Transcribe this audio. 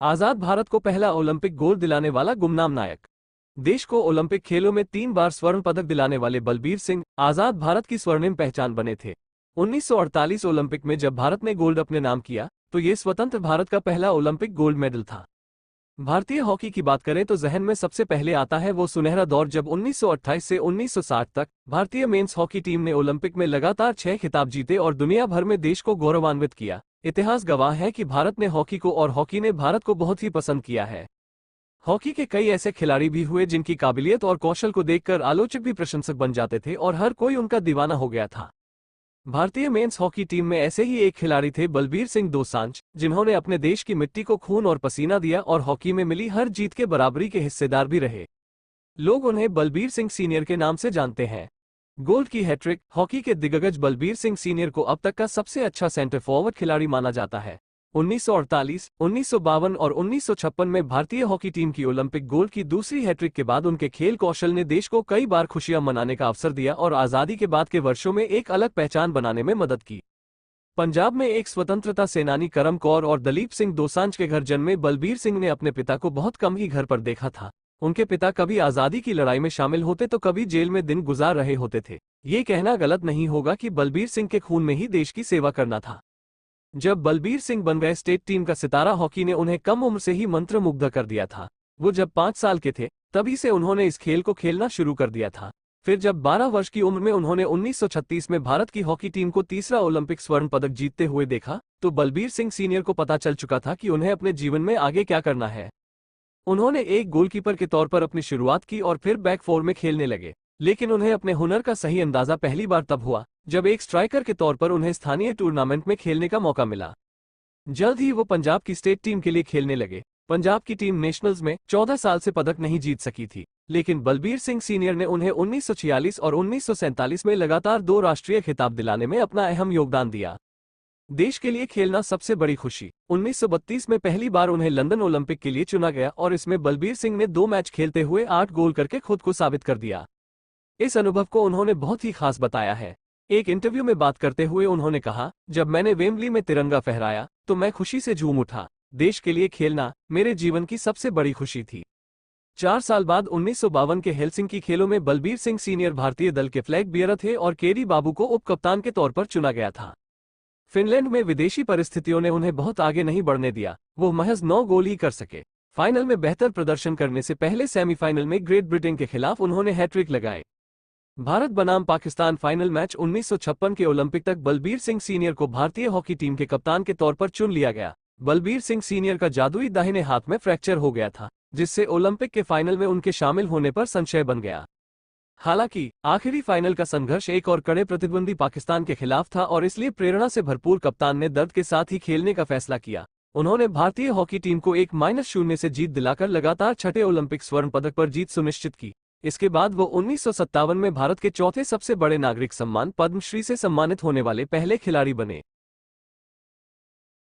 आजाद भारत को पहला Olympic gold दिलाने वाला गुमनाम नायक। देश को ओलंपिक खेलों में 3 बार स्वर्ण पदक दिलाने वाले बलबीर सिंह आजाद भारत की स्वर्णिम पहचान बने थे। 1948 ओलंपिक में जब भारत ने गोल्ड अपने नाम किया तो ये स्वतंत्र भारत का पहला ओलंपिक गोल्ड मेडल था। भारतीय हॉकी की बात करें तो जहन में सबसे पहले आता है वो सुनहरा दौर जब 1928 से 1960 तक भारतीय मेंस हॉकी टीम ने ओलंपिक में लगातार 6 खिताब जीते और दुनिया भर में देश को गौरवान्वित किया। इतिहास गवाह है कि भारत ने हॉकी को और हॉकी ने भारत को बहुत ही पसंद किया है। हॉकी के कई ऐसे खिलाड़ी भी हुए जिनकी काबिलियत और कौशल को देखकर आलोचक भी प्रशंसक बन जाते थे और हर कोई उनका दीवाना हो गया था। भारतीय मेंस हॉकी टीम में ऐसे ही एक खिलाड़ी थे बलबीर सिंह दोसांझ, जिन्होंने अपने देश की मिट्टी को खून और पसीना दिया और हॉकी में मिली हर जीत के बराबरी के हिस्सेदार भी रहे। लोग उन्हें बलबीर सिंह सीनियर के नाम से जानते हैं। गोल्ड की हैट्रिक, हॉकी के दिग्गज बलबीर सिंह सीनियर को अब तक का सबसे अच्छा सेंटर फॉरवर्ड खिलाड़ी माना जाता है। 1948, 1952 और 1956 में भारतीय हॉकी टीम की ओलंपिक गोल्ड की दूसरी हैट्रिक के बाद उनके खेल कौशल ने देश को कई बार खुशियां मनाने का अवसर दिया और आज़ादी के बाद के वर्षों में एक अलग पहचान बनाने में मदद की। पंजाब में एक स्वतंत्रता सेनानी करम कौर और दलीप सिंह दोसांझ के घर जन्मे बलबीर सिंह ने अपने पिता को बहुत कम ही घर पर देखा था। उनके पिता कभी आज़ादी की लड़ाई में शामिल होते तो कभी जेल में दिन गुजार रहे होते थे। ये कहना गलत नहीं होगा कि बलबीर सिंह के खून में ही देश की सेवा करना था। जब बलबीर सिंह बन गए स्टेट टीम का सितारा, हॉकी ने उन्हें कम उम्र से ही मंत्रमुग्ध कर दिया था। वो जब 5 साल के थे तभी से उन्होंने इस खेल को खेलना शुरू कर दिया था। फिर जब 12 वर्ष की उम्र में उन्होंने 1936 में भारत की हॉकी टीम को तीसरा ओलंपिक स्वर्ण पदक जीतते हुए देखा तो बलबीर सिंह सीनियर को पता चल चुका था कि उन्हें अपने जीवन में आगे क्या करना है। उन्होंने एक गोलकीपर के तौर पर अपनी शुरुआत की और फिर बैक फोर में खेलने लगे, लेकिन उन्हें अपने हुनर का सही अंदाजा पहली बार तब हुआ जब एक स्ट्राइकर के तौर पर उन्हें स्थानीय टूर्नामेंट में खेलने का मौका मिला। जल्द ही वो पंजाब की स्टेट टीम के लिए खेलने लगे। पंजाब की टीम नेशनल्स में 14 साल से पदक नहीं जीत सकी थी, लेकिन बलबीर सिंह सीनियर ने उन्हें 1946 और 1947 में लगातार 2 राष्ट्रीय खिताब दिलाने में अपना अहम योगदान दिया। देश के लिए खेलना सबसे बड़ी खुशी। 1932 में पहली बार उन्हें लंदन ओलंपिक के लिए चुना गया और इसमें बलबीर सिंह ने 2 मैच खेलते हुए 8 गोल करके खुद को साबित कर दिया। इस अनुभव को उन्होंने बहुत ही खास बताया है। एक इंटरव्यू में बात करते हुए उन्होंने कहा, जब मैंने वेम्बली में तिरंगा फहराया तो मैं खुशी से झूम उठा। देश के लिए खेलना मेरे जीवन की सबसे बड़ी खुशी थी। 4 साल बाद 1952 के हेलसिंकी खेलों में बलबीर सिंह सीनियर भारतीय दल के फ्लैग बियरर थे और केरी बाबू को उप कप्तान के तौर पर चुना गया था। फिनलैंड में विदेशी परिस्थितियों ने उन्हें बहुत आगे नहीं बढ़ने दिया, वो महज 9 गोल ही कर सके। फाइनल में बेहतर प्रदर्शन करने से पहले सेमीफाइनल में ग्रेट ब्रिटेन के खिलाफ उन्होंने हैट्रिक लगाए। भारत बनाम पाकिस्तान फाइनल मैच 1956 के ओलंपिक तक बलबीर सिंह सीनियर को भारतीय हॉकी टीम के कप्तान के तौर पर चुन लिया गया। बलबीर सिंह सीनियर का जादुई दाहिने हाथ में फ्रैक्चर हो गया था, जिससे ओलंपिक के फाइनल में उनके शामिल होने पर संशय बन गया। हालांकि आखिरी फाइनल का संघर्ष एक और कड़े प्रतिद्वंदी पाकिस्तान के खिलाफ था और इसलिए प्रेरणा से भरपूर कप्तान ने दर्द के साथ ही खेलने का फैसला किया। उन्होंने भारतीय हॉकी टीम को 1-0 से जीत दिलाकर लगातार 6ठे ओलंपिक स्वर्ण पदक पर जीत सुनिश्चित की। इसके बाद वो 1957 में भारत के चौथे सबसे बड़े नागरिक सम्मान पद्मश्री से सम्मानित होने वाले पहले खिलाड़ी बने।